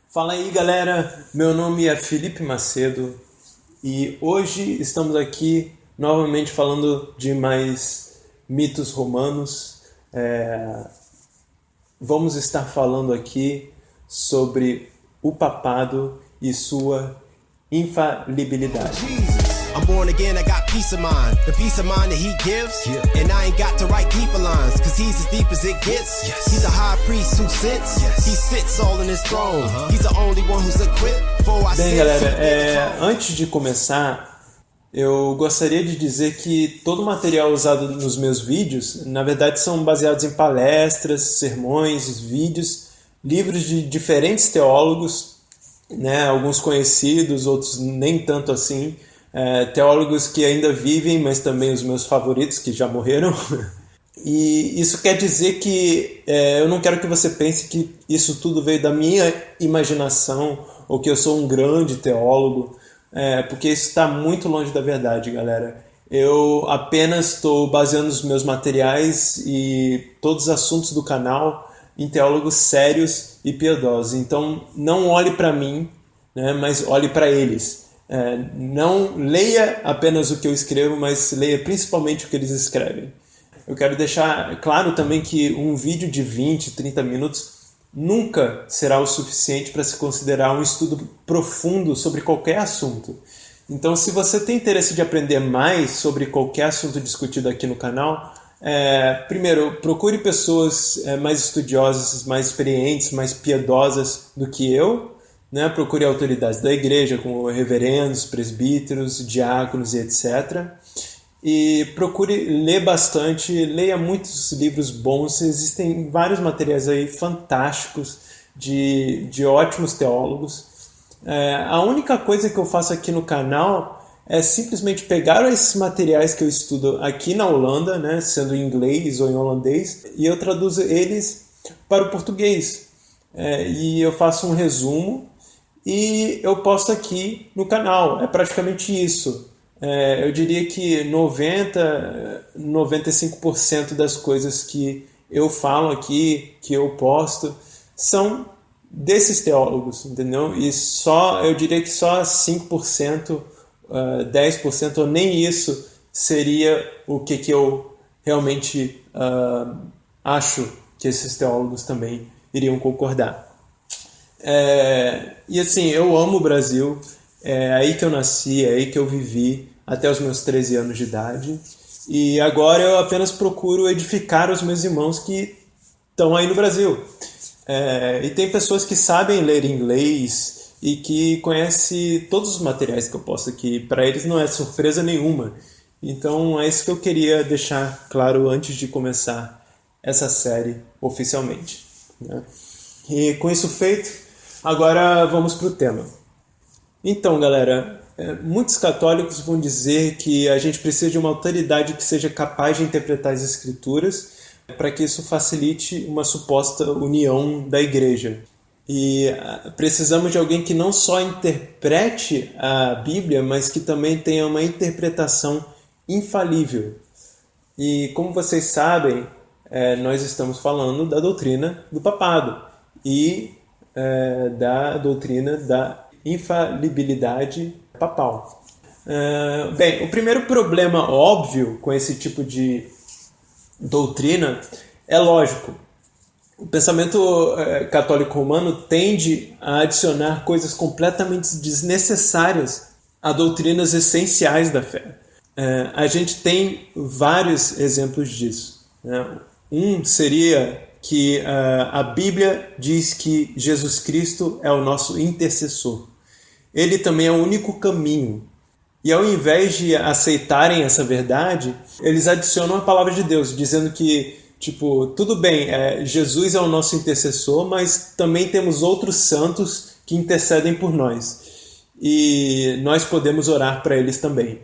Fala aí, galera, meu nome é Felipe Macedo e hoje estamos aqui novamente falando de mais mitos romanos. Vamos estar falando aqui sobre o papado e sua infalibilidade. I'm born again, I got peace of mind. The peace of mind that he gives. And I ain't got to write deeper lines, cause he's as deep as it gets. He's a high priest who sits. He sits all in his throne. He's the only one who's equipped for I Bem, galera, antes de começar, eu gostaria de dizer que todo o material usado nos meus vídeos, na verdade, são baseados em palestras, sermões, vídeos, livros de diferentes teólogos, né? Alguns conhecidos, outros nem tanto assim. Teólogos que ainda vivem, mas também os meus favoritos que já morreram. E isso quer dizer que eu não quero que você pense que isso tudo veio da minha imaginação ou que eu sou um grande teólogo, porque isso está muito longe da verdade, galera. Eu apenas estou baseando os meus materiais e todos os assuntos do canal em teólogos sérios e piedosos. Então não olhe para mim, né, mas olhe para eles. Não leia apenas o que eu escrevo, mas leia principalmente o que eles escrevem. Eu quero deixar claro também que um vídeo de 20, 30 minutos nunca será o suficiente para se considerar um estudo profundo sobre qualquer assunto. Então, se você tem interesse de aprender mais sobre qualquer assunto discutido aqui no canal, primeiro, procure pessoas mais estudiosas, mais experientes, mais piedosas do que eu. Né? Procure autoridades da igreja, como reverendos, presbíteros, diáconos e etc. E procure ler bastante, leia muitos livros bons. Existem vários materiais aí fantásticos de ótimos teólogos. A única coisa que eu faço aqui no canal é simplesmente pegar esses materiais que eu estudo aqui na Holanda, né, sendo em inglês ou em holandês, e eu traduzo eles para o português. E eu faço um resumo e eu posto aqui no canal. É praticamente isso. Eu diria que 95% das coisas que eu falo aqui, que eu posto, são desses teólogos, entendeu? E eu diria que só 5%, 10% ou nem isso seria o que eu realmente acho que esses teólogos também iriam concordar. E assim, eu amo o Brasil, é aí que eu nasci, é aí que eu vivi até os meus 13 anos de idade, e agora eu apenas procuro edificar os meus irmãos que estão aí no Brasil. E tem pessoas que sabem ler inglês e que conhecem todos os materiais que eu posto aqui, para eles não é surpresa nenhuma. Então é isso que eu queria deixar claro antes de começar essa série oficialmente, né? E com isso feito, agora vamos para o tema. Então, galera, muitos católicos vão dizer que a gente precisa de uma autoridade que seja capaz de interpretar as escrituras para que isso facilite uma suposta união da igreja. E precisamos de alguém que não só interprete a Bíblia, mas que também tenha uma interpretação infalível. E como vocês sabem, nós estamos falando da doutrina do papado e da doutrina da infalibilidade papal. Bem, o primeiro problema óbvio com esse tipo de doutrina é lógico. O pensamento católico romano tende a adicionar coisas completamente desnecessárias a doutrinas essenciais da fé. A gente tem vários exemplos disso, né? Um seria que a Bíblia diz que Jesus Cristo é o nosso intercessor. Ele também é o único caminho. E ao invés de aceitarem essa verdade, eles adicionam a palavra de Deus, dizendo que, tudo bem, Jesus é o nosso intercessor, mas também temos outros santos que intercedem por nós. E nós podemos orar para eles também.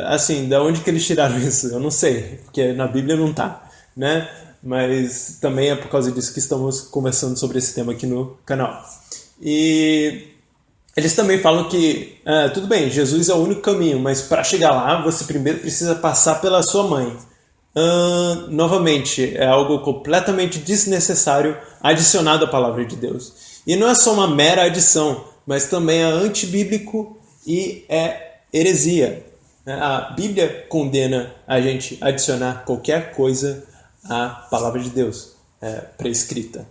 Assim, da onde que eles tiraram isso? Eu não sei, porque na Bíblia não está, né? Mas também é por causa disso que estamos conversando sobre esse tema aqui no canal. E eles também falam que, tudo bem, Jesus é o único caminho, mas para chegar lá, você primeiro precisa passar pela sua mãe. Novamente, é algo completamente desnecessário adicionado à palavra de Deus. E não é só uma mera adição, mas também é antibíblico e é heresia. A Bíblia condena a gente adicionar qualquer coisa à palavra de Deus, prescrita.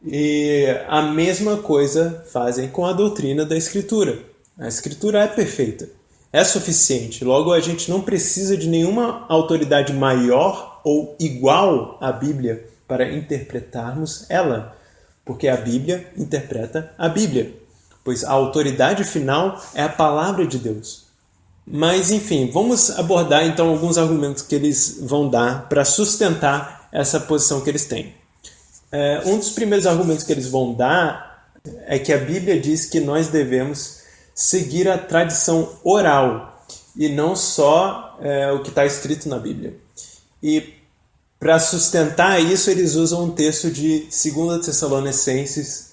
E a mesma coisa fazem com a doutrina da Escritura. A Escritura é perfeita, é suficiente. Logo, a gente não precisa de nenhuma autoridade maior ou igual à Bíblia para interpretarmos ela, porque a Bíblia interpreta a Bíblia, pois a autoridade final é a palavra de Deus. Mas, enfim, vamos abordar então alguns argumentos que eles vão dar para sustentar essa posição que eles têm. Um dos primeiros argumentos que eles vão dar é que a Bíblia diz que nós devemos seguir a tradição oral e não só o que está escrito na Bíblia. E para sustentar isso, eles usam um texto de 2 Tessalonicenses,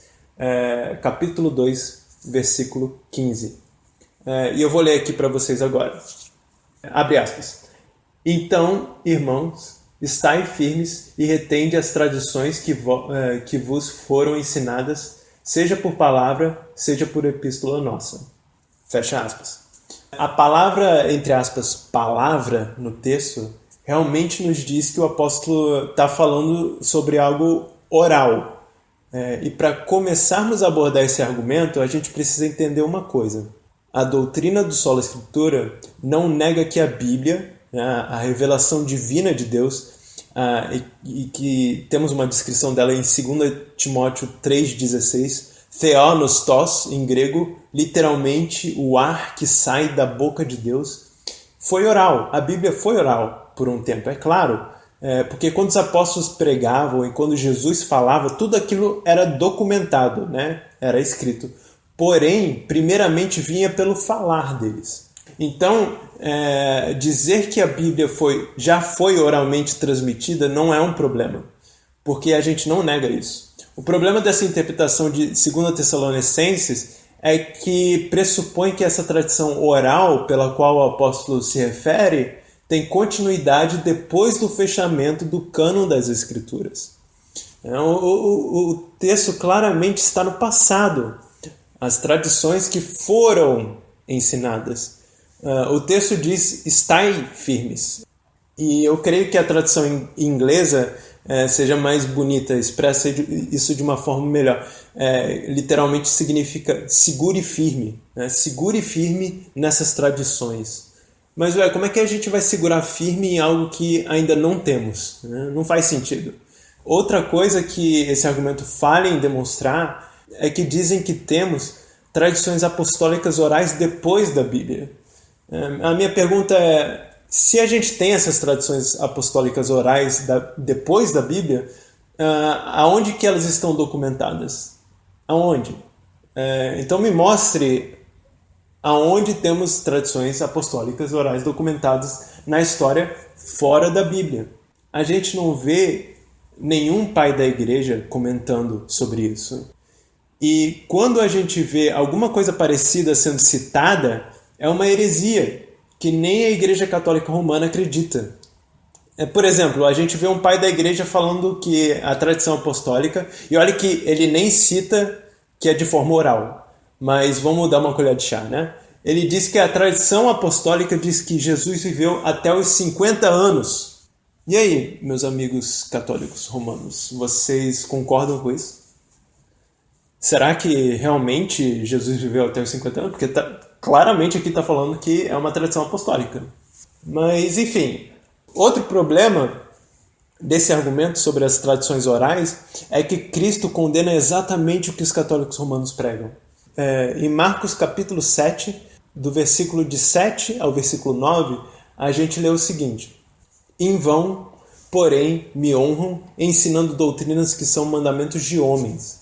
capítulo 2, versículo 15. E eu vou ler aqui para vocês agora. Abre aspas. Então, irmãos, estai firmes e retende as tradições que vos foram ensinadas, seja por palavra, seja por epístola nossa. Fecha aspas. A palavra, entre aspas, palavra no texto, realmente nos diz que o apóstolo está falando sobre algo oral. E para começarmos a abordar esse argumento, a gente precisa entender uma coisa. A doutrina do Sola Escritura não nega que a Bíblia, a revelação divina de Deus, e que temos uma descrição dela em 2 Timóteo 3,16, theonostos, em grego, literalmente o ar que sai da boca de Deus, foi oral. A Bíblia foi oral por um tempo, é claro, porque quando os apóstolos pregavam e quando Jesus falava, tudo aquilo era documentado, né? Era escrito. Porém, primeiramente vinha pelo falar deles. Então, dizer que a Bíblia já foi oralmente transmitida não é um problema, porque a gente não nega isso. O problema dessa interpretação de 2 Tessalonicenses é que pressupõe que essa tradição oral pela qual o apóstolo se refere tem continuidade depois do fechamento do cânon das Escrituras. O texto claramente está no passado. As tradições que foram ensinadas. O texto diz, estai firmes. E eu creio que a tradução inglesa seja mais bonita, expressa isso de uma forma melhor. Literalmente significa segure firme. Né? Segure firme nessas tradições. Mas como é que a gente vai segurar firme em algo que ainda não temos? Né? Não faz sentido. Outra coisa que esse argumento falha em demonstrar é que dizem que temos tradições apostólicas orais depois da Bíblia. A minha pergunta é, se a gente tem essas tradições apostólicas orais depois da Bíblia, aonde que elas estão documentadas? Aonde? Então me mostre aonde temos tradições apostólicas orais documentadas na história fora da Bíblia. A gente não vê nenhum pai da igreja comentando sobre isso. E quando a gente vê alguma coisa parecida sendo citada, é uma heresia que nem a Igreja Católica Romana acredita. Por exemplo, a gente vê um pai da igreja falando que a tradição apostólica, e olha que ele nem cita que é de forma oral, mas vamos dar uma colher de chá, né? Ele diz que a tradição apostólica diz que Jesus viveu até os 50 anos. E aí, meus amigos católicos romanos, vocês concordam com isso? Será que realmente Jesus viveu até os 50 anos? Porque claramente aqui está falando que é uma tradição apostólica. Mas, enfim, outro problema desse argumento sobre as tradições orais é que Cristo condena exatamente o que os católicos romanos pregam. Em Marcos capítulo 7, do versículo de 7 ao versículo 9, a gente lê o seguinte: em vão, porém, me honram, ensinando doutrinas que são mandamentos de homens.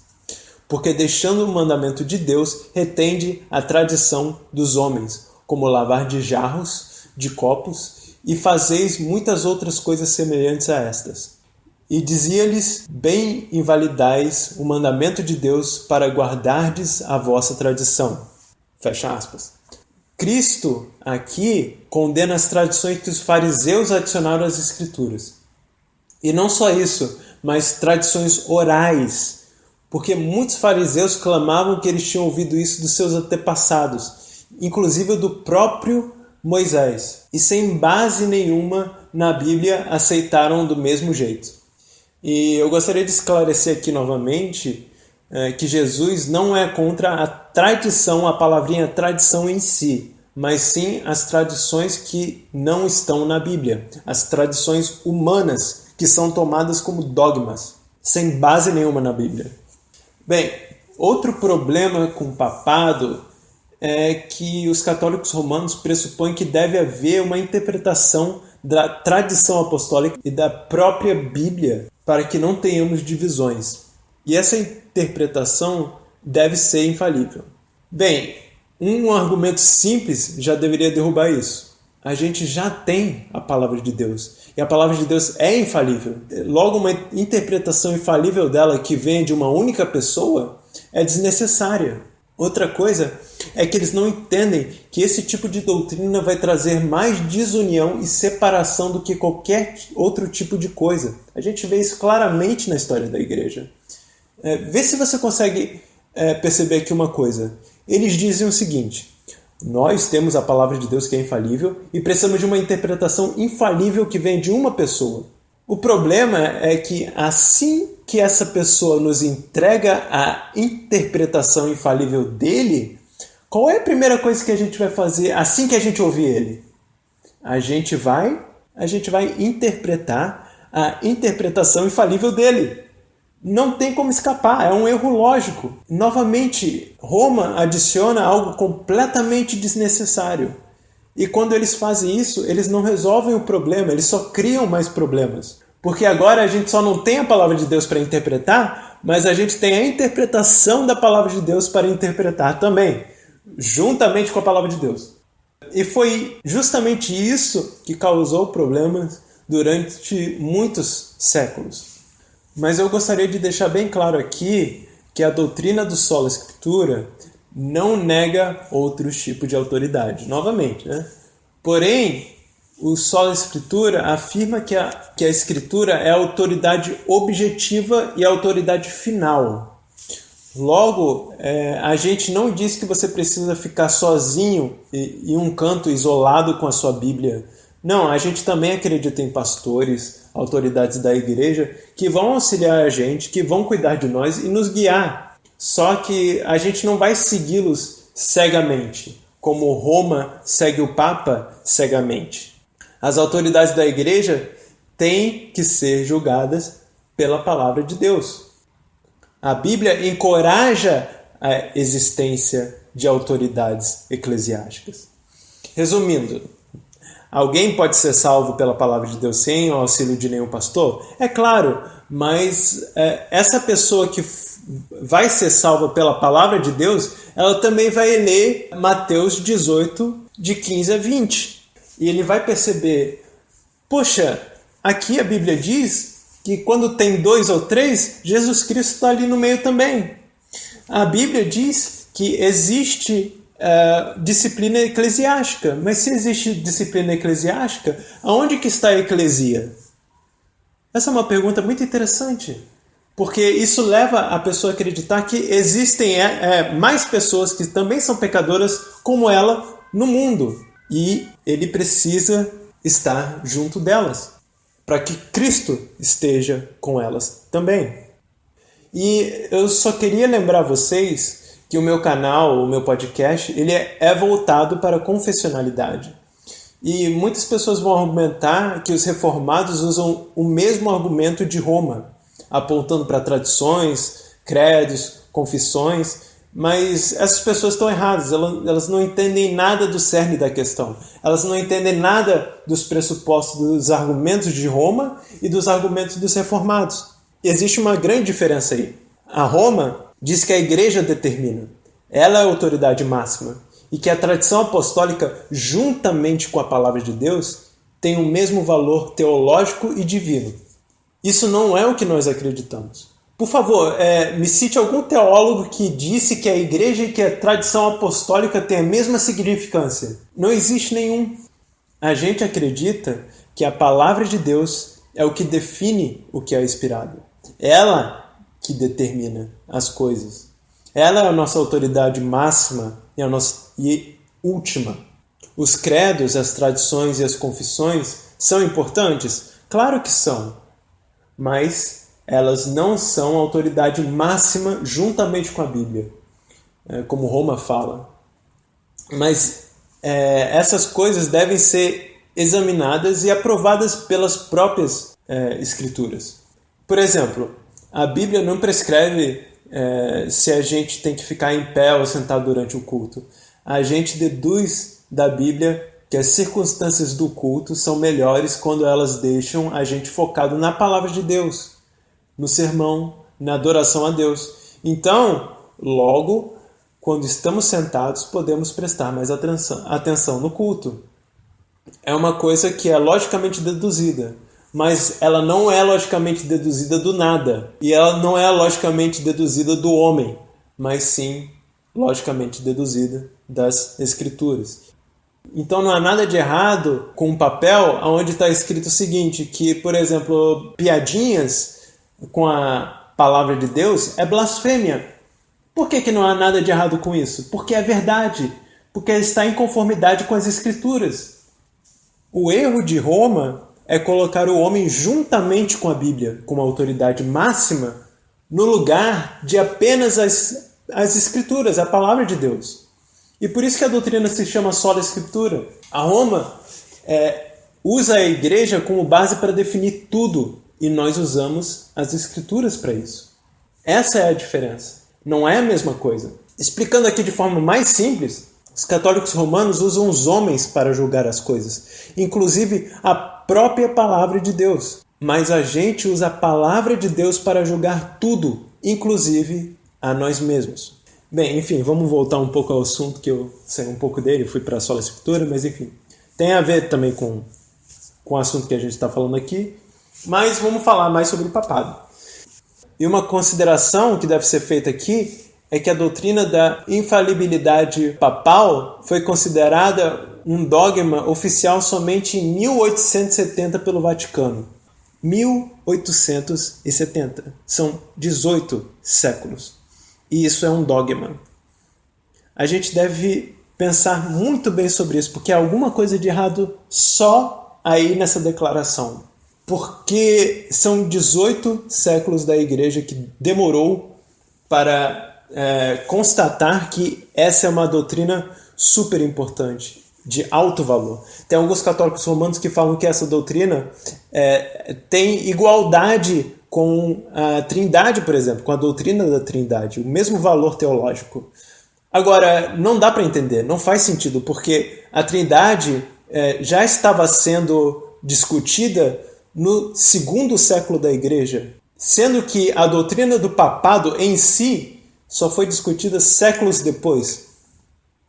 Porque deixando o mandamento de Deus, retende a tradição dos homens, como lavar de jarros, de copos, e fazeis muitas outras coisas semelhantes a estas. E dizia-lhes, bem invalidais o mandamento de Deus para guardardes a vossa tradição. Fecha aspas. Cristo, aqui, condena as tradições que os fariseus adicionaram às Escrituras. E não só isso, mas tradições orais, porque muitos fariseus clamavam que eles tinham ouvido isso dos seus antepassados, inclusive do próprio Moisés, e sem base nenhuma na Bíblia aceitaram do mesmo jeito. E eu gostaria de esclarecer aqui novamente que Jesus não é contra a tradição, a palavrinha tradição em si, mas sim as tradições que não estão na Bíblia, as tradições humanas que são tomadas como dogmas, sem base nenhuma na Bíblia. Bem, outro problema com o papado é que os católicos romanos pressupõem que deve haver uma interpretação da tradição apostólica e da própria Bíblia para que não tenhamos divisões. E essa interpretação deve ser infalível. Bem, um argumento simples já deveria derrubar isso. A gente já tem a palavra de Deus. E a palavra de Deus é infalível. Logo, uma interpretação infalível dela que vem de uma única pessoa é desnecessária. Outra coisa é que eles não entendem que esse tipo de doutrina vai trazer mais desunião e separação do que qualquer outro tipo de coisa. A gente vê isso claramente na história da igreja. Vê se você consegue perceber aqui uma coisa. Eles dizem o seguinte: nós temos a palavra de Deus que é infalível e precisamos de uma interpretação infalível que vem de uma pessoa. O problema é que assim que essa pessoa nos entrega a interpretação infalível dele, qual é a primeira coisa que a gente vai fazer assim que a gente ouvir ele? A gente vai interpretar a interpretação infalível dele. Não tem como escapar, é um erro lógico. Novamente, Roma adiciona algo completamente desnecessário. E quando eles fazem isso, eles não resolvem o problema, eles só criam mais problemas. Porque agora a gente só não tem a palavra de Deus para interpretar, mas a gente tem a interpretação da palavra de Deus para interpretar também, juntamente com a palavra de Deus. E foi justamente isso que causou problemas durante muitos séculos. Mas eu gostaria de deixar bem claro aqui que a doutrina do sola escritura não nega outros tipos de autoridade, novamente, né? Porém, o sola escritura afirma que a escritura é a autoridade objetiva e a autoridade final. Logo, a gente não diz que você precisa ficar sozinho em um canto isolado com a sua Bíblia. Não, a gente também acredita em pastores, autoridades da igreja, que vão auxiliar a gente, que vão cuidar de nós e nos guiar. Só que a gente não vai segui-los cegamente, como Roma segue o Papa cegamente. As autoridades da igreja têm que ser julgadas pela palavra de Deus. A Bíblia encoraja a existência de autoridades eclesiásticas. Resumindo, alguém pode ser salvo pela palavra de Deus sem o auxílio de nenhum pastor? É claro, mas essa pessoa que vai ser salva pela palavra de Deus, ela também vai ler Mateus 18, de 15 a 20. E ele vai perceber, poxa, aqui a Bíblia diz que quando tem 2 ou 3, Jesus Cristo está ali no meio também. A Bíblia diz que existe disciplina eclesiástica, mas se existe disciplina eclesiástica, aonde que está a eclesia? Essa é uma pergunta muito interessante, porque isso leva a pessoa a acreditar que existem mais pessoas que também são pecadoras como ela no mundo, e ele precisa estar junto delas, para que Cristo esteja com elas também. E eu só queria lembrar vocês que o meu canal, o meu podcast, ele é voltado para a confessionalidade. E muitas pessoas vão argumentar que os reformados usam o mesmo argumento de Roma, apontando para tradições, credos, confissões, mas essas pessoas estão erradas, elas não entendem nada do cerne da questão, elas não entendem nada dos pressupostos dos argumentos de Roma e dos argumentos dos reformados. Existe uma grande diferença aí. A Roma diz que a igreja determina, ela é a autoridade máxima, e que a tradição apostólica, juntamente com a palavra de Deus, tem o mesmo valor teológico e divino. Isso não é o que nós acreditamos. Por favor, me cite algum teólogo que disse que a igreja e que a tradição apostólica têm a mesma significância. Não existe nenhum. A gente acredita que a palavra de Deus é o que define o que é inspirado. Ela que determina as coisas. Ela é a nossa autoridade máxima e última. Os credos, as tradições e as confissões são importantes? Claro que são, mas elas não são a autoridade máxima juntamente com a Bíblia, como Roma fala. Mas essas coisas devem ser examinadas e aprovadas pelas próprias Escrituras. Por exemplo, a Bíblia não prescreve se a gente tem que ficar em pé ou sentado durante o culto. A gente deduz da Bíblia que as circunstâncias do culto são melhores quando elas deixam a gente focado na palavra de Deus, no sermão, na adoração a Deus. Então, logo, quando estamos sentados, podemos prestar mais atenção no culto. É uma coisa que é logicamente deduzida, mas ela não é logicamente deduzida do nada. E ela não é logicamente deduzida do homem, mas sim logicamente deduzida das Escrituras. Então não há nada de errado com um papel onde está escrito o seguinte, que, por exemplo, piadinhas com a palavra de Deus é blasfêmia. Por que não há nada de errado com isso? Porque é verdade, porque está em conformidade com as Escrituras. O erro de Roma é colocar o homem juntamente com a Bíblia, como autoridade máxima, no lugar de apenas as Escrituras, a palavra de Deus. E por isso que a doutrina se chama sola Escritura. A Roma usa a igreja como base para definir tudo, e nós usamos as Escrituras para isso. Essa é a diferença. Não é a mesma coisa. Explicando aqui de forma mais simples, os católicos romanos usam os homens para julgar as coisas, inclusive a própria palavra de Deus. Mas a gente usa a palavra de Deus para julgar tudo, inclusive a nós mesmos. Bem, enfim, vamos voltar um pouco ao assunto, que eu saí um pouco dele, fui para a sola Escritura, mas enfim, tem a ver também com o assunto que a gente está falando aqui, mas vamos falar mais sobre o papado. E uma consideração que deve ser feita aqui é que a doutrina da infalibilidade papal foi considerada um dogma oficial somente em 1870 pelo Vaticano. 1870. São 18 séculos. E isso é um dogma. A gente deve pensar muito bem sobre isso, porque há alguma coisa de errado só aí nessa declaração. Porque são 18 séculos da igreja que demorou para constatar que essa é uma doutrina super importante, de alto valor. Tem alguns católicos romanos que falam que essa doutrina tem igualdade com a Trindade, por exemplo, com a doutrina da Trindade, o mesmo valor teológico. Agora, não dá para entender, não faz sentido, porque a Trindade já estava sendo discutida no segundo século da Igreja, sendo que a doutrina do papado em si só foi discutida séculos depois.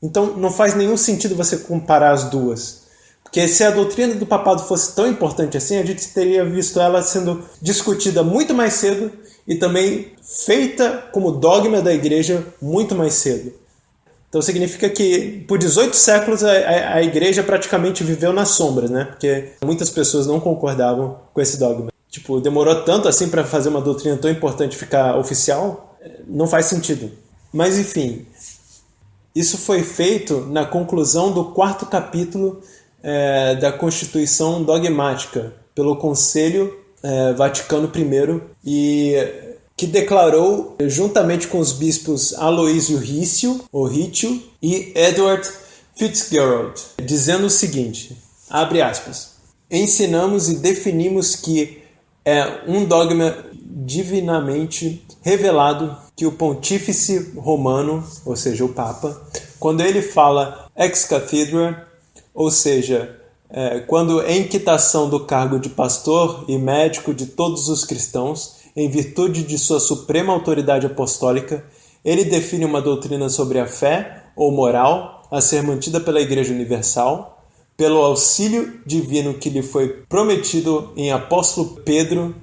Então não faz nenhum sentido você comparar as duas. Porque se a doutrina do papado fosse tão importante assim, a gente teria visto ela sendo discutida muito mais cedo e também feita como dogma da igreja muito mais cedo. Então significa que por 18 séculos a igreja praticamente viveu nas sombras, né? Porque muitas pessoas não concordavam com esse dogma. Tipo, demorou tanto assim para fazer uma doutrina tão importante ficar oficial? Não faz sentido. Mas enfim, isso foi feito na conclusão do 4º capítulo da Constituição Dogmática pelo Conselho Vaticano I, e que declarou, juntamente com os bispos Aloísio Rício e Edward Fitzgerald, dizendo o seguinte, abre aspas, ensinamos e definimos que é um dogma divinamente revelado que o pontífice romano, ou seja, o Papa, quando ele fala ex cathedra, ou seja, quando em quitação do cargo de pastor e médico de todos os cristãos, em virtude de sua suprema autoridade apostólica, ele define uma doutrina sobre a fé ou moral a ser mantida pela Igreja Universal, pelo auxílio divino que lhe foi prometido em apóstolo Pedro,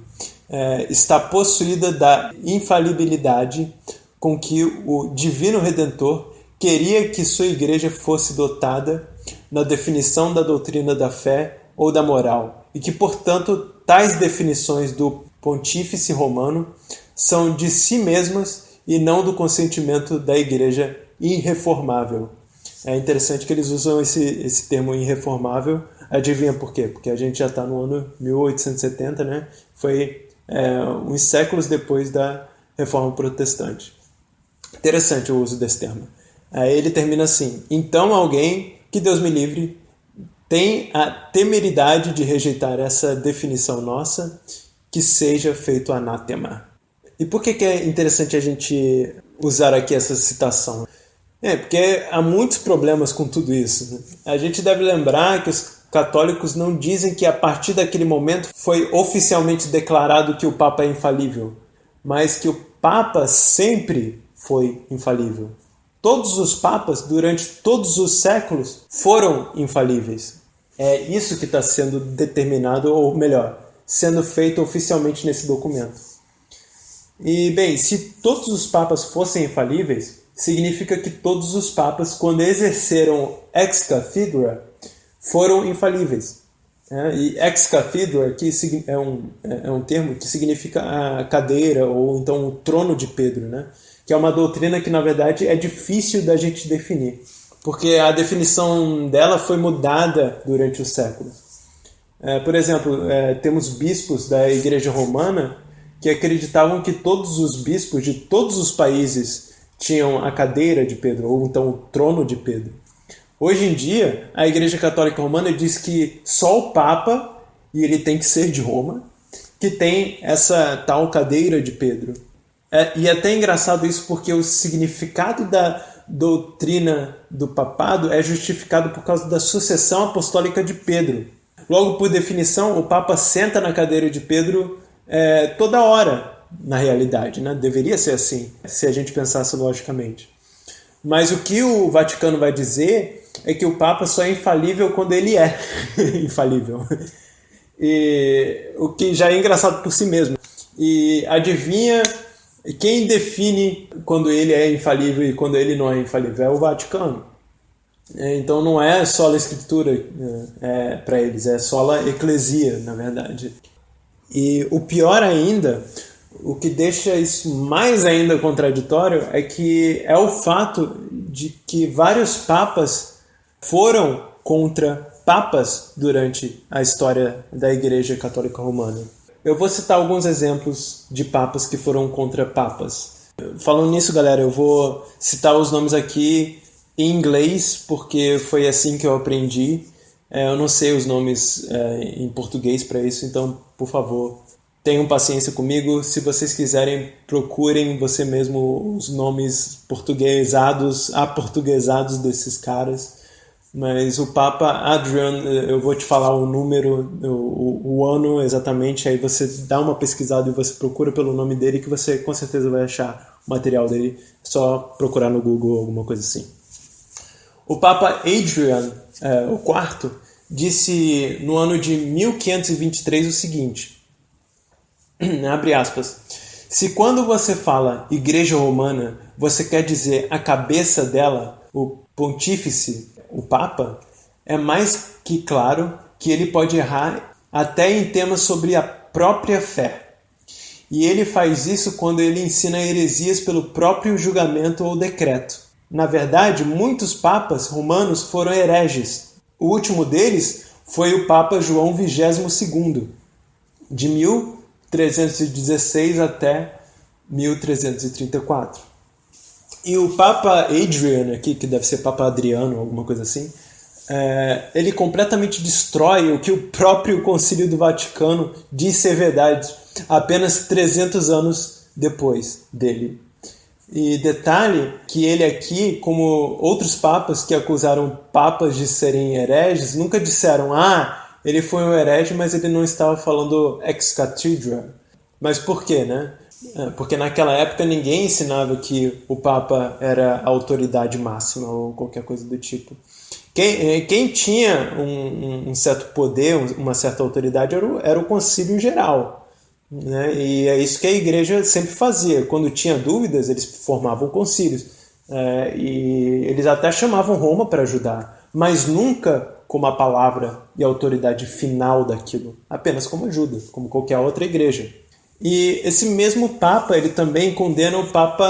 está possuída da infalibilidade com que o Divino Redentor queria que sua igreja fosse dotada na definição da doutrina da fé ou da moral, e que, portanto, tais definições do Pontífice Romano são de si mesmas e não do consentimento da igreja irreformável. É interessante que eles usam esse termo irreformável. Adivinha por quê? Porque a gente já está no ano 1870, né? Foi uns séculos depois da Reforma Protestante. Interessante o uso desse termo. Aí ele termina assim: então alguém, que Deus me livre, tem a temeridade de rejeitar essa definição nossa, que seja feito anátema. E por que é interessante a gente usar aqui essa citação? Porque há muitos problemas com tudo isso, né? A gente deve lembrar que os católicos não dizem que a partir daquele momento foi oficialmente declarado que o Papa é infalível, mas que o Papa sempre foi infalível. Todos os papas, durante todos os séculos, foram infalíveis. É isso que está sendo determinado, ou melhor, sendo feito oficialmente nesse documento. E, bem, se todos os papas fossem infalíveis, significa que todos os papas, quando exerceram ex cathedra, foram infalíveis. E ex cathedra aqui é um termo que significa a cadeira, ou então o trono de Pedro, né? Que é uma doutrina que, na verdade, é difícil da gente definir, porque a definição dela foi mudada durante os séculos. Por exemplo, temos bispos da Igreja Romana que acreditavam que todos os bispos de todos os países tinham a cadeira de Pedro, ou então o trono de Pedro. Hoje em dia, a Igreja Católica Romana diz que só o Papa, e ele tem que ser de Roma, que tem essa tal cadeira de Pedro. E é até engraçado isso porque o significado da doutrina do papado é justificado por causa da sucessão apostólica de Pedro. Logo, por definição, o Papa senta na cadeira de Pedro toda hora, na realidade, né? Deveria ser assim, se a gente pensasse logicamente. Mas o que o Vaticano vai dizer é que o Papa só é infalível quando ele é infalível. E, o que já é engraçado por si mesmo. E adivinha quem define quando ele é infalível e quando ele não é infalível? É o Vaticano. Então não é só a Escritura para eles, é só a Eclesia, na verdade. E o pior ainda, o que deixa isso mais ainda contraditório, é que é o fato de que vários papas foram contra papas durante a história da Igreja Católica Romana. Eu vou citar alguns exemplos de papas que foram contra papas. Falando nisso, galera, eu vou citar os nomes aqui em inglês, porque foi assim que eu aprendi. Eu não sei os nomes em português para isso, então, por favor, tenham paciência comigo. Se vocês quiserem, procurem você mesmo os nomes aportuguesados desses caras. Mas o Papa Adrian, eu vou te falar o número, o ano exatamente, aí você dá uma pesquisada e você procura pelo nome dele, que você com certeza vai achar o material dele. É só procurar no Google ou alguma coisa assim. O Papa Adrian, o quarto, disse no ano de 1523 o seguinte, abre aspas, se quando você fala Igreja Romana, você quer dizer a cabeça dela, o pontífice, o Papa, é mais que claro que ele pode errar até em temas sobre a própria fé. E ele faz isso quando ele ensina heresias pelo próprio julgamento ou decreto. Na verdade, muitos papas romanos foram hereges. O último deles foi o Papa João XXII, de 1316 até 1334. E o Papa Adrian, aqui, que deve ser Papa Adriano, alguma coisa assim, ele completamente destrói o que o próprio Concílio do Vaticano diz ser verdade, apenas 300 anos depois dele. E detalhe que ele aqui, como outros papas que acusaram papas de serem hereges, nunca disseram, ele foi um herege, mas ele não estava falando ex cathedra. Mas por quê, né? Porque naquela época ninguém ensinava que o Papa era a autoridade máxima ou qualquer coisa do tipo. Quem tinha um certo poder, uma certa autoridade, era o Concílio Geral, né? E é isso que a Igreja sempre fazia. Quando tinha dúvidas, eles formavam concílios. E eles até chamavam Roma para ajudar, mas nunca como a palavra e a autoridade final daquilo, apenas como ajuda, como qualquer outra igreja. E esse mesmo Papa, ele também condena o Papa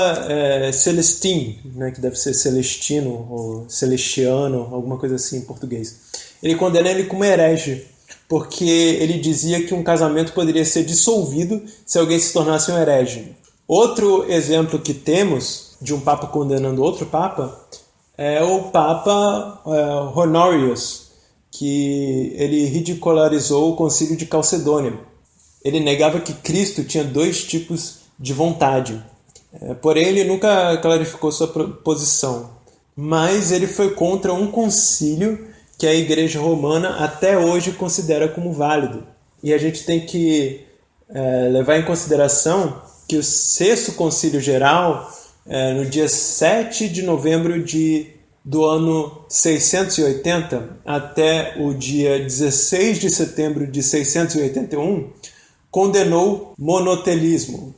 Celestino, né, que deve ser Celestino ou Celestiano, alguma coisa assim em português. Ele condena ele como herege, porque ele dizia que um casamento poderia ser dissolvido se alguém se tornasse um herege. Outro exemplo que temos de um Papa condenando outro Papa é o Papa Honorius, que ele ridicularizou o Concílio de Calcedônia. Ele negava que Cristo tinha 2 tipos de vontade. Porém, ele nunca clarificou sua posição. Mas ele foi contra um concílio que a Igreja Romana até hoje considera como válido. E a gente tem que levar em consideração que o 6º Concílio Geral, no dia 7 de novembro do ano 680 até o dia 16 de setembro de 681, condenou monotelismo,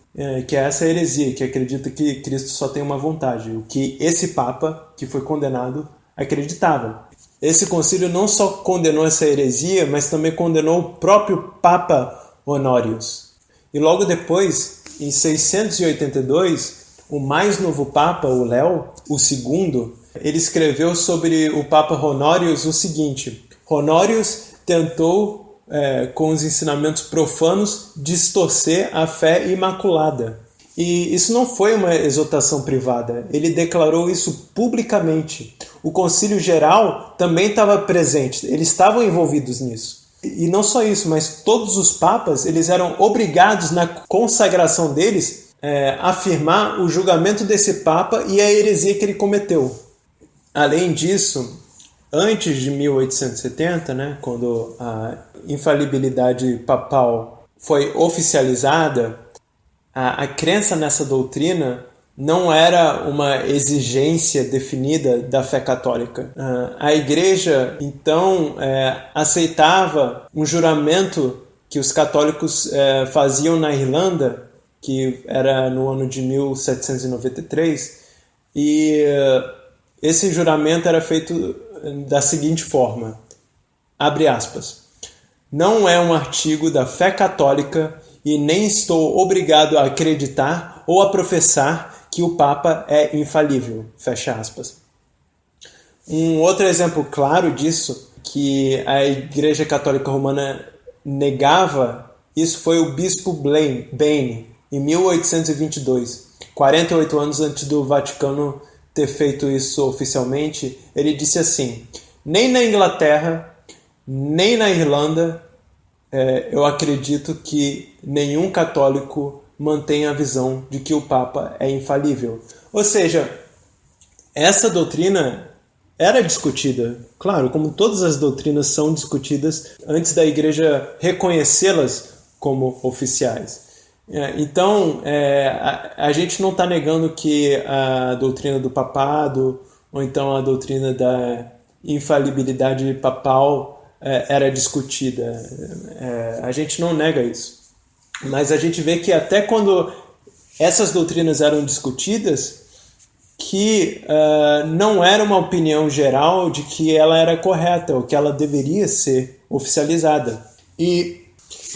que é essa heresia, que acredita que Cristo só tem uma vontade, o que esse Papa, que foi condenado, acreditava. Esse concílio não só condenou essa heresia, mas também condenou o próprio Papa Honorius. E logo depois, em 682, o mais novo Papa, o Léo, o II, ele escreveu sobre o Papa Honorius o seguinte: Honorius tentou, com os ensinamentos profanos, distorcer a fé imaculada. E isso não foi uma exortação privada, ele declarou isso publicamente. O Concílio Geral também estava presente, eles estavam envolvidos nisso. E não só isso, mas todos os papas eles eram obrigados, na consagração deles, afirmar o julgamento desse Papa e a heresia que ele cometeu. Além disso, antes de 1870, né, quando a infalibilidade papal foi oficializada, a crença nessa doutrina não era uma exigência definida da fé católica. A Igreja, então, aceitava um juramento que os católicos faziam na Irlanda, que era no ano de 1793, e esse juramento era feito da seguinte forma, abre aspas, não é um artigo da fé católica e nem estou obrigado a acreditar ou a professar que o Papa é infalível, fecha aspas. Um outro exemplo claro disso, que a Igreja Católica Romana negava, isso foi o Bispo Bane, em 1822, 48 anos antes do Vaticano ter feito isso oficialmente. Ele disse assim: nem na Inglaterra, nem na Irlanda, eu acredito que nenhum católico mantém a visão de que o Papa é infalível. Ou seja, essa doutrina era discutida, claro, como todas as doutrinas são discutidas antes da Igreja reconhecê-las como oficiais. Então, a gente não está negando que a doutrina do papado ou então a doutrina da infalibilidade papal era discutida. A gente não nega isso. Mas a gente vê que até quando essas doutrinas eram discutidas, que não era uma opinião geral de que ela era correta ou que ela deveria ser oficializada. E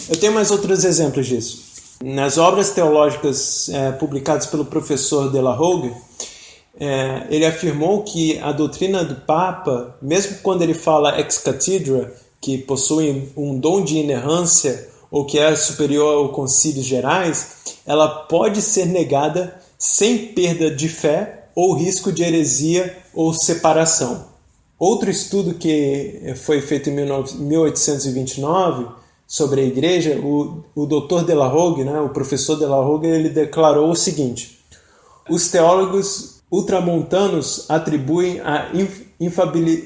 eu tenho mais outros exemplos disso. Nas obras teológicas publicadas pelo professor De La Hogue, ele afirmou que a doutrina do Papa, mesmo quando ele fala ex cathedra, que possui um dom de inerrância ou que é superior aos concílios gerais, ela pode ser negada sem perda de fé ou risco de heresia ou separação. Outro estudo que foi feito em 1829 sobre a Igreja, o Dr. De La Hogue, né, o professor De La Hogue, ele declarou o seguinte: os teólogos ultramontanos atribuem a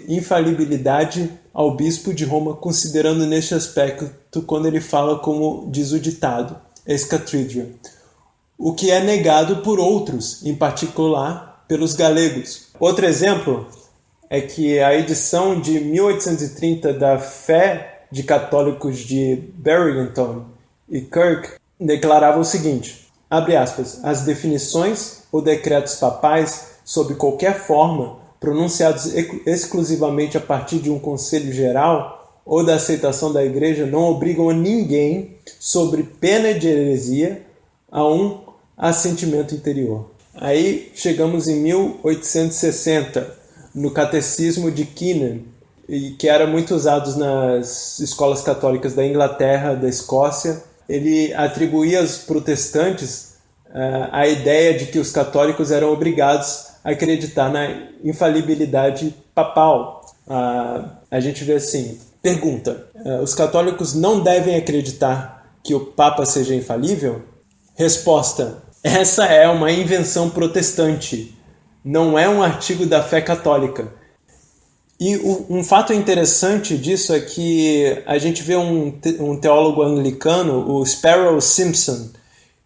infalibilidade ao bispo de Roma, considerando neste aspecto quando ele fala como diz o ditado, ex cathedra, o que é negado por outros, em particular pelos galegos. Outro exemplo é que a edição de 1830 da Fé de Católicos de Barrington e Kirk declarava o seguinte, abre aspas, as definições ou decretos papais, sob qualquer forma, pronunciados exclusivamente a partir de um conselho geral ou da aceitação da igreja não obrigam a ninguém, sobre pena de heresia, a um assentimento interior. Aí chegamos em 1860, no Catecismo de Kenan, que era muito usado nas escolas católicas da Inglaterra, da Escócia. Ele atribuía aos protestantes a ideia de que os católicos eram obrigados a acreditar na infalibilidade papal. A gente vê assim, pergunta, os católicos não devem acreditar que o Papa seja infalível? Resposta, essa é uma invenção protestante, não é um artigo da fé católica. E um fato interessante disso é que a gente vê um teólogo anglicano, o Sparrow Simpson,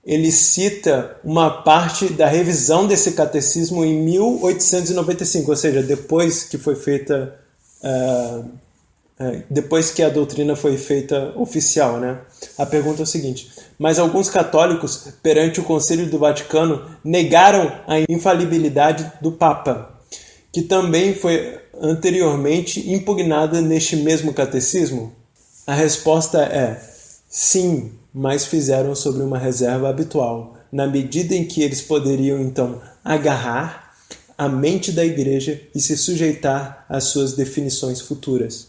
ele cita uma parte da revisão desse catecismo em 1895, ou seja, depois que foi feita, depois que a doutrina foi feita oficial, né? A pergunta é o seguinte: mas alguns católicos, perante o Concílio do Vaticano, negaram a infalibilidade do Papa, que também foi anteriormente impugnada neste mesmo catecismo? A resposta é sim, mas fizeram sobre uma reserva habitual, na medida em que eles poderiam então agarrar a mente da igreja e se sujeitar às suas definições futuras.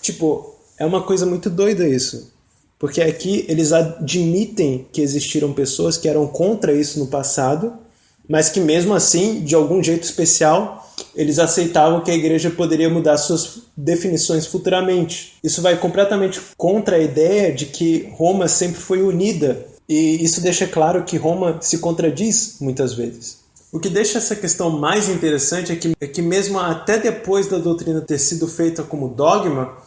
Tipo, é uma coisa muito doida isso, porque aqui eles admitem que existiram pessoas que eram contra isso no passado, mas que mesmo assim, de algum jeito especial, eles aceitavam que a igreja poderia mudar suas definições futuramente. Isso vai completamente contra a ideia de que Roma sempre foi unida, e isso deixa claro que Roma se contradiz muitas vezes. O que deixa essa questão mais interessante é que mesmo até depois da doutrina ter sido feita como dogma,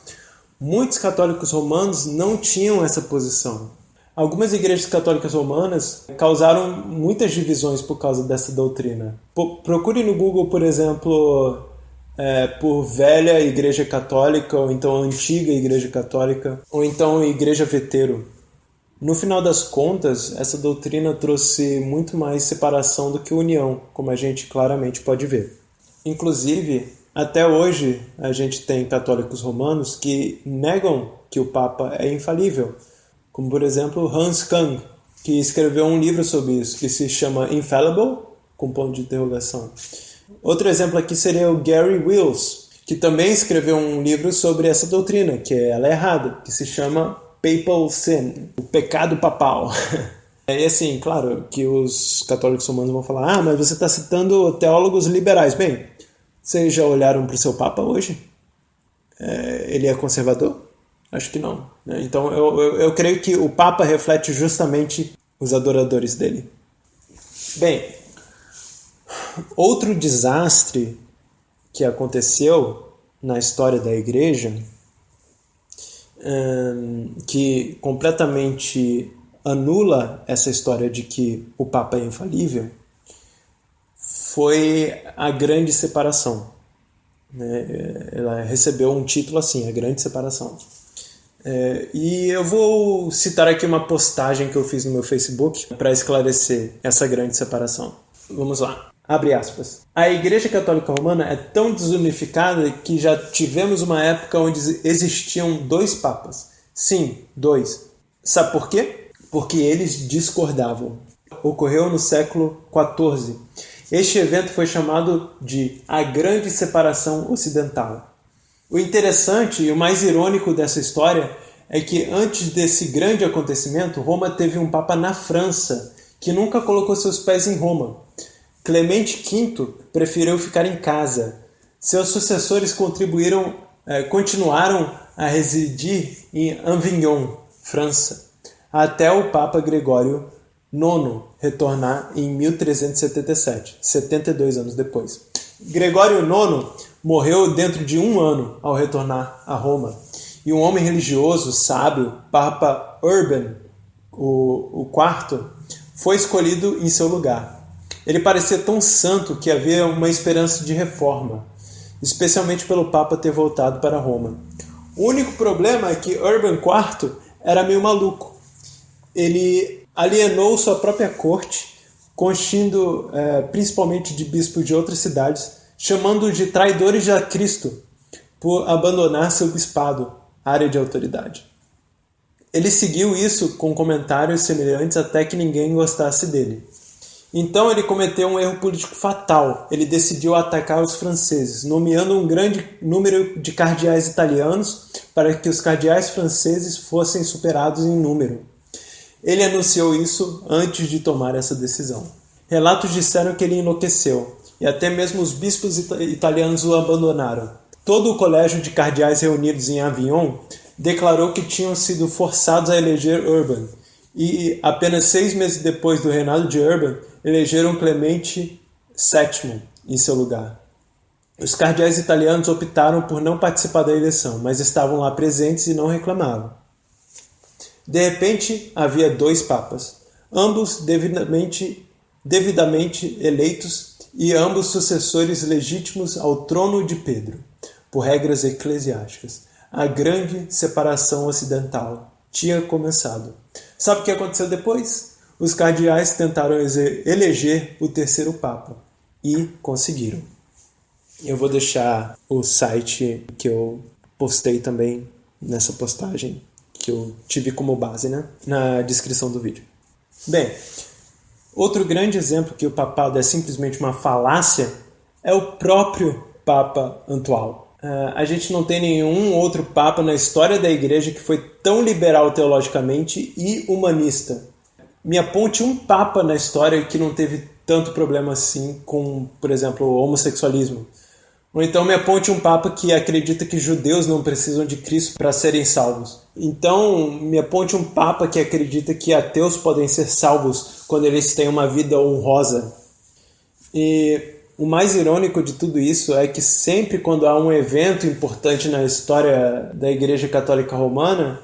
muitos católicos romanos não tinham essa posição. Algumas igrejas católicas romanas causaram muitas divisões por causa dessa doutrina. Procure no Google, por exemplo, por velha igreja católica, ou então antiga igreja católica, ou então igreja vetero. No final das contas, essa doutrina trouxe muito mais separação do que união, como a gente claramente pode ver. Inclusive, até hoje, a gente tem católicos romanos que negam que o Papa é infalível, como, por exemplo, Hans Kung, que escreveu um livro sobre isso, que se chama Infallible, com ponto de interrogação. Outro exemplo aqui seria o Gary Wills, que também escreveu um livro sobre essa doutrina, que ela é errada, que se chama Papal Sin, o pecado papal. E assim, claro que os católicos romanos vão falar, mas você está citando teólogos liberais. Bem, vocês já olharam para o seu Papa hoje? Ele é conservador? Acho que não. Então eu creio que o Papa reflete justamente os adoradores dele. Bem, outro desastre que aconteceu na história da Igreja, que completamente anula essa história de que o Papa é infalível, foi a Grande Separação. Ela recebeu um título assim, a Grande Separação. E eu vou citar aqui uma postagem que eu fiz no meu Facebook para esclarecer essa grande separação. Vamos lá. Abre aspas. A Igreja Católica Romana é tão desunificada que já tivemos uma época onde existiam 2 papas. Sim, 2. Sabe por quê? Porque eles discordavam. Ocorreu no século XIV. Este evento foi chamado de a Grande Separação Ocidental. O interessante e o mais irônico dessa história é que antes desse grande acontecimento, Roma teve um papa na França, que nunca colocou seus pés em Roma. Clemente V preferiu ficar em casa. Seus sucessores continuaram a residir em Avignon, França, até o Papa Gregório IX retornar em 1377, 72 anos depois. Gregório IX morreu dentro de 1 ano ao retornar a Roma, e um homem religioso, sábio, Papa Urban, o IV, foi escolhido em seu lugar. Ele parecia tão santo que havia uma esperança de reforma, especialmente pelo Papa ter voltado para Roma. O único problema é que Urban IV era meio maluco. Ele alienou sua própria corte, constindo principalmente de bispos de outras cidades, chamando-os de traidores a Cristo por abandonar seu bispado. área de autoridade. Ele seguiu isso com comentários semelhantes até que ninguém gostasse dele. Então ele cometeu um erro político fatal. Ele decidiu atacar os franceses, nomeando um grande número de cardeais italianos para que os cardeais franceses fossem superados em número. Ele anunciou isso antes de tomar essa decisão. Relatos disseram que ele enlouqueceu, e até mesmo os bispos italianos o abandonaram. Todo o colégio de cardeais reunidos em Avignon declarou que tinham sido forçados a eleger Urban, e apenas 6 meses depois do reinado de Urban, elegeram Clemente VII em seu lugar. Os cardeais italianos optaram por não participar da eleição, mas estavam lá presentes e não reclamavam. De repente, havia 2 papas, ambos devidamente eleitos e ambos sucessores legítimos ao trono de Pedro, por regras eclesiásticas. A grande separação ocidental tinha começado. Sabe o que aconteceu depois? Os cardeais tentaram eleger o 3º Papa e conseguiram. Eu vou deixar o site que eu postei também nessa postagem, que eu tive como base, na descrição do vídeo. Bem, outro grande exemplo que o papado é simplesmente uma falácia é o próprio Papa atual. A gente não tem nenhum outro Papa na história da Igreja que foi tão liberal teologicamente e humanista. Me aponte um Papa na história que não teve tanto problema assim com, por exemplo, o homossexualismo. Ou então me aponte um Papa que acredita que judeus não precisam de Cristo para serem salvos. Então me aponte um Papa que acredita que ateus podem ser salvos quando eles têm uma vida honrosa. E o mais irônico de tudo isso é que sempre quando há um evento importante na história da Igreja Católica Romana,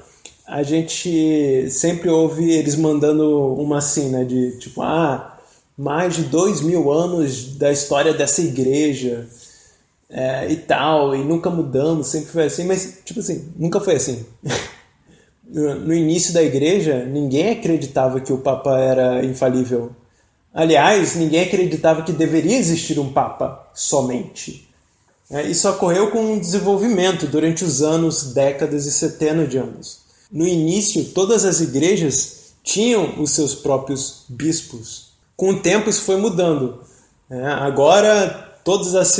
a gente sempre ouve eles mandando uma assim, de tipo, mais de 2000 anos da história dessa igreja e tal, e nunca mudamos, sempre foi assim, mas tipo assim, nunca foi assim. No início da igreja, ninguém acreditava que o Papa era infalível. Aliás, ninguém acreditava que deveria existir um Papa somente. Isso ocorreu com um desenvolvimento durante os anos, décadas e centenas de anos. No início, todas as igrejas tinham os seus próprios bispos. Com o tempo, isso foi mudando. Agora, todas as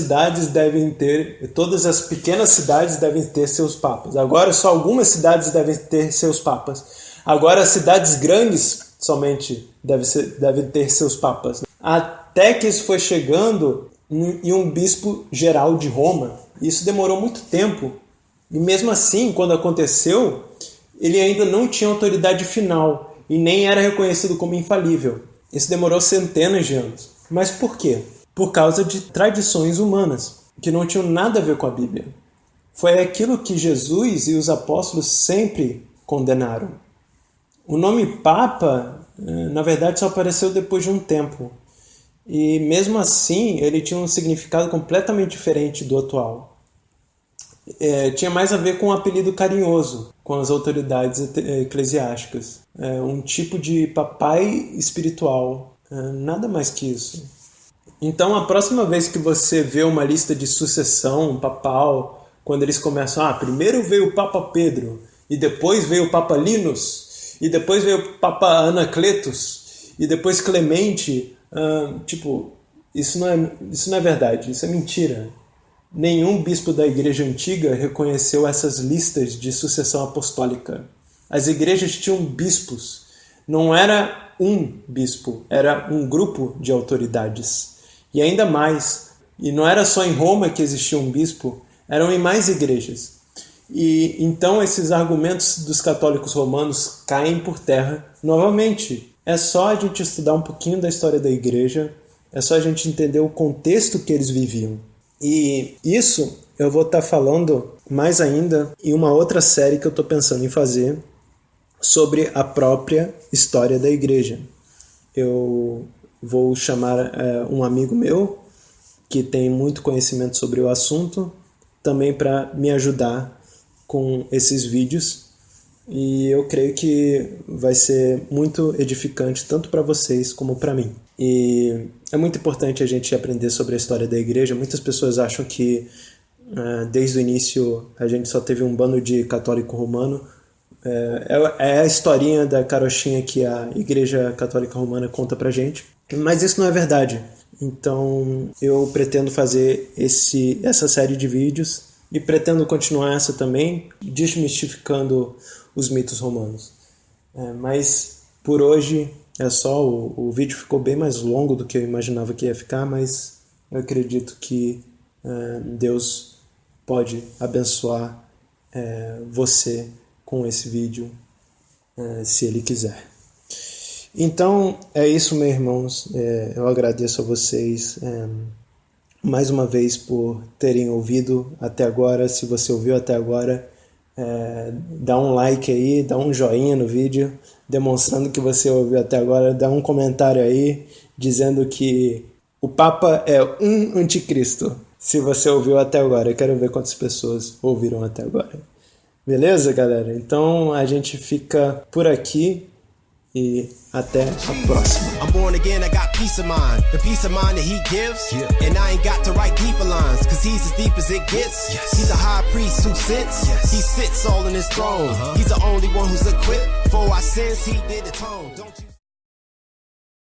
pequenas cidades devem ter seus papas. Agora, só algumas cidades devem ter seus papas. Agora, as cidades grandes somente devem ter seus papas. Até que isso foi chegando em um bispo geral de Roma. Isso demorou muito tempo. E mesmo assim, quando aconteceu, ele ainda não tinha autoridade final e nem era reconhecido como infalível. Isso demorou centenas de anos. Mas por quê? Por causa de tradições humanas, que não tinham nada a ver com a Bíblia. Foi aquilo que Jesus e os apóstolos sempre condenaram. O nome Papa, na verdade, só apareceu depois de um tempo. E mesmo assim, ele tinha um significado completamente diferente do atual. Tinha mais a ver com um apelido carinhoso com as autoridades eclesiásticas. Um tipo de papai espiritual. Nada mais que isso. Então, a próxima vez que você vê uma lista de sucessão papal, quando eles começam, primeiro veio o Papa Pedro, e depois veio o Papa Linus, e depois veio o Papa Anacletus, e depois Clemente, isso não é verdade, isso é mentira. Nenhum bispo da igreja antiga reconheceu essas listas de sucessão apostólica. As igrejas tinham bispos. Não era um bispo, era um grupo de autoridades. E ainda mais, e não era só em Roma que existia um bispo, eram em mais igrejas. E então esses argumentos dos católicos romanos caem por terra novamente. É só a gente estudar um pouquinho da história da igreja, é só a gente entender o contexto que eles viviam. E isso eu vou estar falando mais ainda em uma outra série que eu estou pensando em fazer sobre a própria história da igreja. Eu vou chamar um amigo meu que tem muito conhecimento sobre o assunto também para me ajudar com esses vídeos, e eu creio que vai ser muito edificante tanto para vocês como para mim. E é muito importante a gente aprender sobre a história da igreja. Muitas pessoas acham que Desde o início a gente só teve um bando de católico romano. É a historinha da carochinha que a Igreja Católica Romana conta pra gente. Mas isso não é verdade. Então eu pretendo fazer essa série de vídeos e pretendo continuar essa também, desmistificando os mitos romanos. Mas por hoje é só. O vídeo ficou bem mais longo do que eu imaginava que ia ficar, mas eu acredito que Deus pode abençoar você com esse vídeo, se Ele quiser. Então é isso, meus irmãos. Eu agradeço a vocês mais uma vez por terem ouvido até agora. Se você ouviu até agora, dá um like aí, dá um joinha no vídeo, demonstrando que você ouviu até agora. Dá um comentário aí, dizendo que o Papa é um anticristo. Se você ouviu até agora, eu quero ver quantas pessoas ouviram até agora. Beleza, galera? Então a gente fica por aqui e até a próxima. I'm born again, I got peace of mind. The peace of mind that he gives. And I ain't got to write deeper lines, cause he's as deep as it gets. He's a high priest who sits. He sits all in his throne. He's the only one who's equipped for our sins. He did atone. Don't you